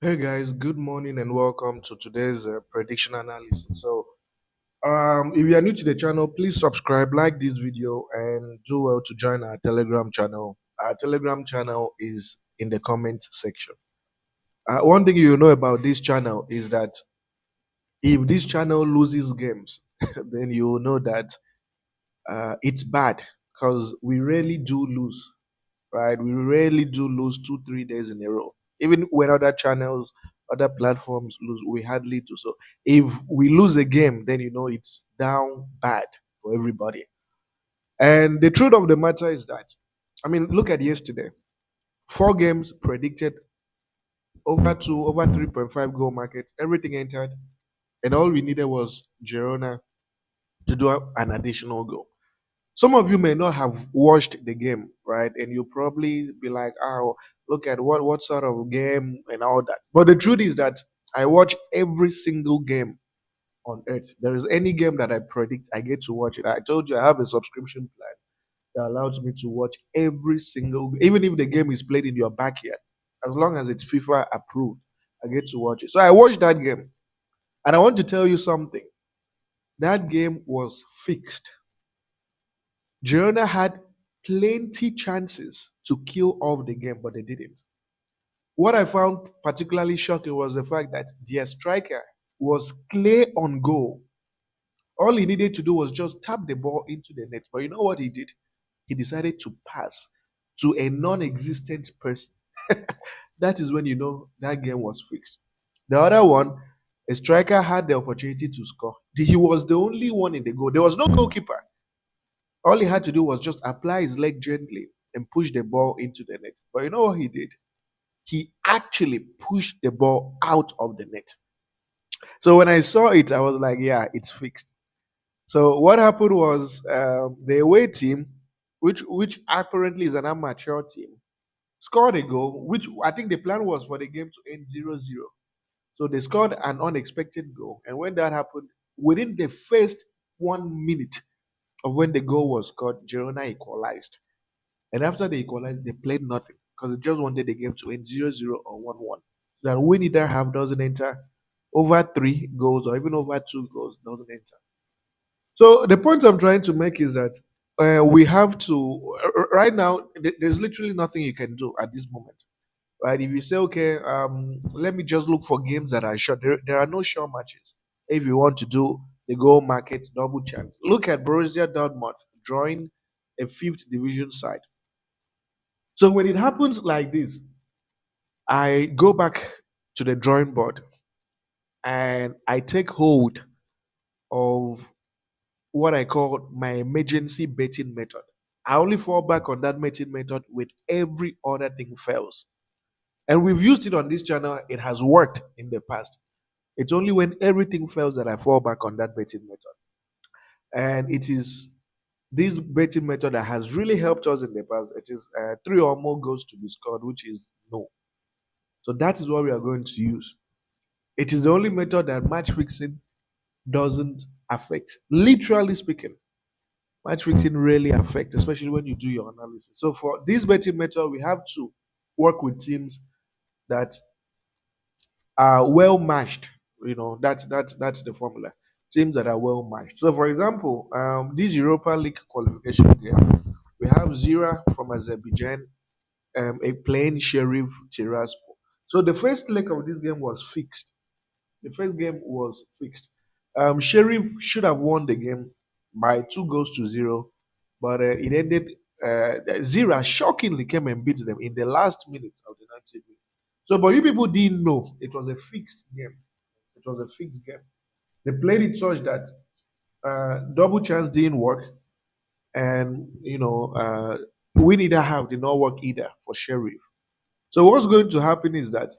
Hey guys, good morning and welcome to today's prediction analysis. If you are new to the channel, please subscribe, like this video, and do well to join our Telegram channel. Our Telegram channel is in the comment section. One thing you know about this channel is that if this channel loses games, then you will know that it's bad because we rarely do lose, right? We rarely do lose 2, 3 days in a row. Even when other channels, other platforms lose, we hardly do. So if we lose a game, then you know it's down bad for everybody. And the truth of the matter is that, I mean, look at yesterday. 4 games predicted over 3.5 goal market. Everything entered, and all we needed was Girona to do an additional goal. Some of you may not have watched the game, right? And you'll probably be like, oh, look at what sort of game and all that. But the truth is that I watch every single game on earth. There is any game that I predict, I get to watch it. I told you I have a subscription plan that allows me to watch every single, even if the game is played in your backyard, as long as it's FIFA approved, I get to watch it. So I watched that game. And I want to tell you something. That game was fixed. Girona had plenty chances to kill off the game, but they didn't. What I found particularly shocking was the fact that their striker was clear on goal. All he needed to do was just tap the ball into the net. But you know what he did? He decided to pass to a non existent person. That is when you know that game was fixed. The other one, a striker had the opportunity to score. He was the only one in the goal. There was no goalkeeper. All he had to do was just apply his leg gently and push the ball into the net. But you know what he did? He actually pushed the ball out of the net. So when I saw it, I was like, yeah, it's fixed. So what happened was the away team, which apparently is an amateur team, scored a goal, which I think the plan was for the game to end 0-0. So they scored an unexpected goal. And when that happened, within the first 1 minute of when the goal was scored, Girona equalized. And after they equalized, they played nothing because they just wanted the game to end 0-0 or 1-1. So that when either half doesn't enter, over 3 goals or even over 2 goals doesn't enter. So the point I'm trying to make is that we have to, right now, there's literally nothing you can do at this moment. Right? If you say, okay, let me just look for games that are short, there are no short matches. If you want to do the goal market double chance, look at Borussia Dortmund drawing a fifth division side. So when it happens like this, I go back to the drawing board and I take hold of what I call my emergency betting method. I only fall back on that betting method when every other thing fails. And we've used it on this channel. It has worked in the past. It's only when everything fails that I fall back on that betting method. And it is this betting method that has really helped us in the past. It is 3 or more goals to be scored, which is no. So that is what we are going to use. It is the only method that match fixing doesn't affect. Literally speaking, match fixing really affects, especially when you do your analysis. So for this betting method, we have to work with teams that are well matched. You know, that's the formula. Teams that are well matched. So for example, these Europa League qualification games, we have Zira from Azerbaijan, a playing Sheriff Tiraspol. So the first leg of this game was fixed. The first game was fixed. Sheriff should have won the game by 2 goals to 0, but it ended. Zira shockingly came and beat them in the last minute of the 90th minute. So, but you people didn't know it was a fixed game. It was a fixed game. They played it such that double chance didn't work, and we neither have did not work either for Sheriff. So what's going to happen is that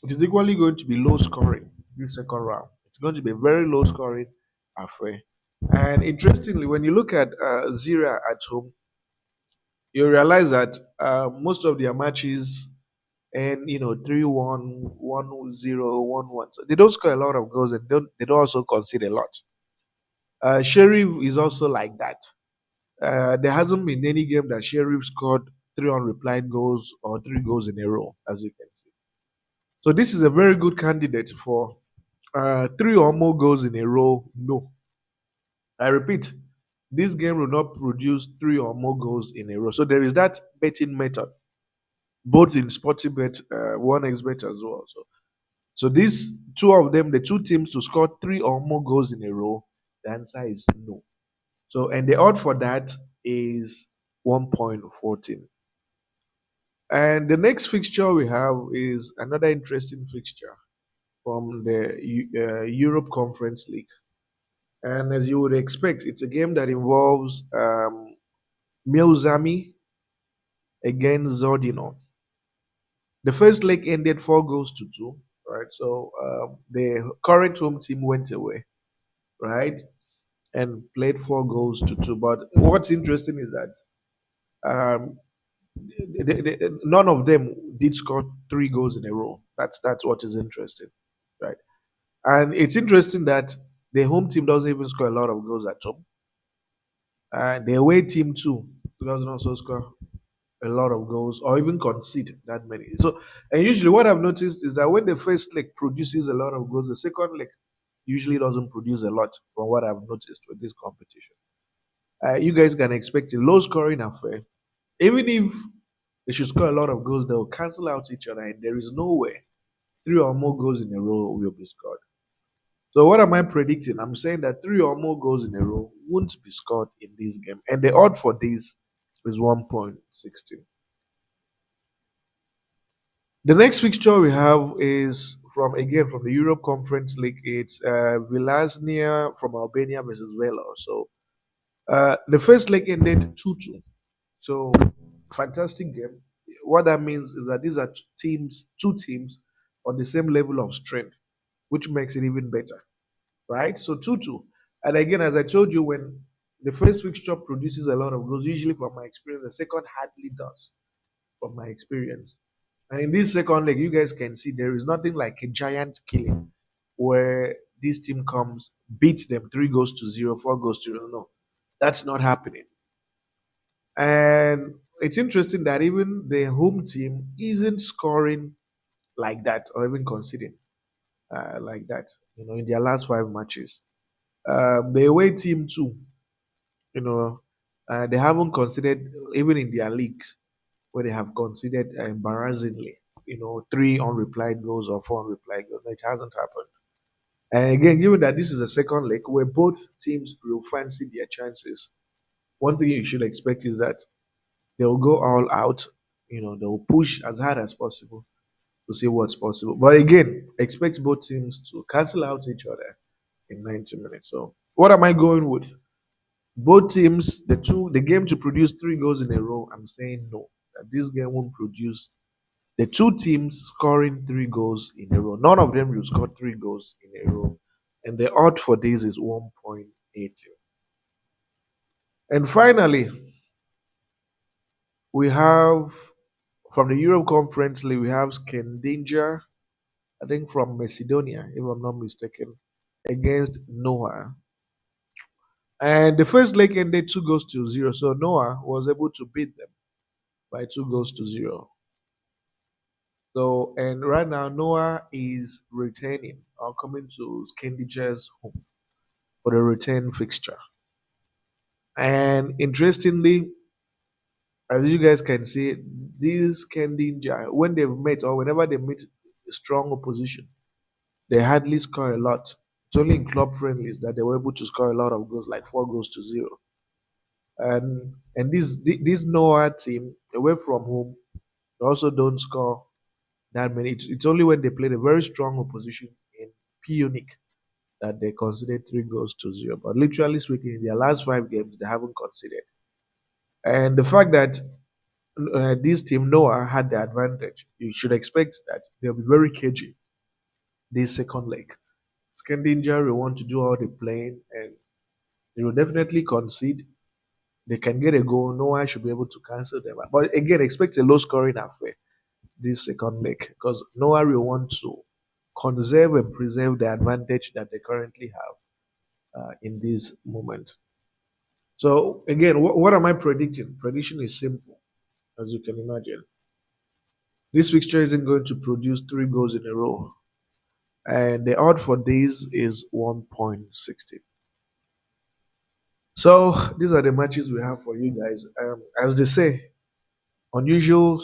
it is equally going to be low scoring this second round. It's going to be a very low scoring affair. And interestingly, when you look at Zira at home, you realize that most of their matches and 3-1, 1-0, 1-1. So they don't score a lot of goals and they don't also concede a lot. Sheriff is also like that. There hasn't been any game that Sheriff scored 3 unreplied goals or 3 goals in a row, as you can see. So this is a very good candidate for three or more goals in a row. No, I repeat, this game will not produce three or more goals in a row. So there is that betting method, both in sporting bet, one X bet as well. So these two of them, the two teams to score three or more goals in a row, the answer is no. So and the odd for that is 1.14. And the next fixture we have is another interesting fixture from the Europe Conference League. And as you would expect, it's a game that involves Meami against Zordino. The first leg ended 4 goals to 2, right? So the current home team went away, right? And played 4 goals to 2. But what's interesting is that um, none of them did score 3 goals in a row. That's what is interesting, right? And it's interesting that the home team doesn't even score a lot of goals at home. The away team too doesn't also score a lot of goals or even concede that many. So, and usually what I've noticed is that when the first leg produces a lot of goals, the second leg usually doesn't produce a lot from what I've noticed with this competition. You guys can expect a low scoring affair. Even if they should score a lot of goals, they'll cancel out each other, and there is no way three or more goals in a row will be scored. So what am I predicting? I'm saying that three or more goals in a row won't be scored in this game. And the odd for this is 1.16. The next fixture we have is from the Europe Conference League. It's Vilasnia from Albania versus Vela. So the first leg ended 2-2. So fantastic game. What that means is that these are two teams on the same level of strength, which makes it even better, right? So 2-2. And again, as I told you, when the first fixture produces a lot of goals, usually from my experience, the second hardly does, from my experience. And in this second leg, you guys can see there is nothing like a giant killing where this team comes, beats them 3 goals to 0, 4 goals to 0. No, that's not happening. And it's interesting that even the home team isn't scoring like that or even conceding like that, in their last 5 matches. The away team, too, you know, they haven't conceded, even in their leagues, where they have conceded embarrassingly, 3 unreplied goals or 4 unreplied goals. No, it hasn't happened. And again, given that this is a second leg where both teams will fancy their chances, one thing you should expect is that they'll go all out. They'll push as hard as possible to see what's possible. But again, expect both teams to cancel out each other in 90 minutes. So, what am I going with? Both teams, the game to produce 3 goals in a row. I'm saying no. That this game won't produce the two teams scoring 3 goals in a row. None of them will score 3 goals in a row. And the odd for this is 1.80. And finally, we have from the Europe Conference League, we have Scander, I think from Macedonia, if I'm not mistaken, against Noah. And the first leg ended 2 goals to 0. So Noah was able to beat them by 2 goals to 0. So, and right now, Noah is returning or coming to Scandiger's home for the return fixture. And interestingly, as you guys can see, these Scandinger, when they've met or whenever they meet strong opposition, they hardly score a lot. It's only in club friendlies that they were able to score a lot of goals, like 4 goals to 0. And this Noah team, away from home, they also don't score that many. It's only when they played a very strong opposition in Punic that they considered 3 goals to 0. But literally speaking, in their last 5 games, they haven't conceded. And the fact that this team, Noah, had the advantage, you should expect that they'll be very cagey this second leg. Scandinger will want to do all the playing and they will definitely concede. They can get a goal. Noah should be able to cancel them. But again, expect a low scoring affair this second leg because Noah will want to conserve and preserve the advantage that they currently have in this moment. So again, what am I predicting? Prediction is simple, as you can imagine. This fixture isn't going to produce three goals in a row. And the odd for this is 1.60. So these are the matches we have for you guys. As they say, unusual,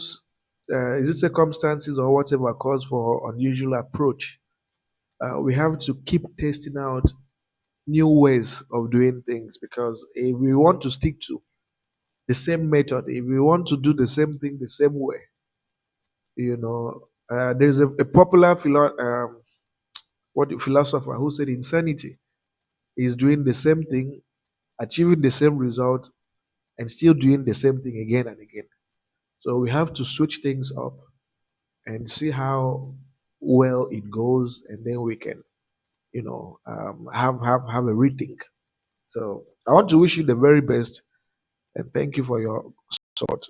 is it circumstances or whatever cause for unusual approach? We have to keep testing out new ways of doing things because if we want to stick to the same method, if we want to do the same thing the same way, there's a popular philosopher who said insanity is doing the same thing, achieving the same result, and still doing the same thing again and again. So we have to switch things up and see how well it goes, and then we can, have a rethink. So I want to wish you the very best and thank you for your support.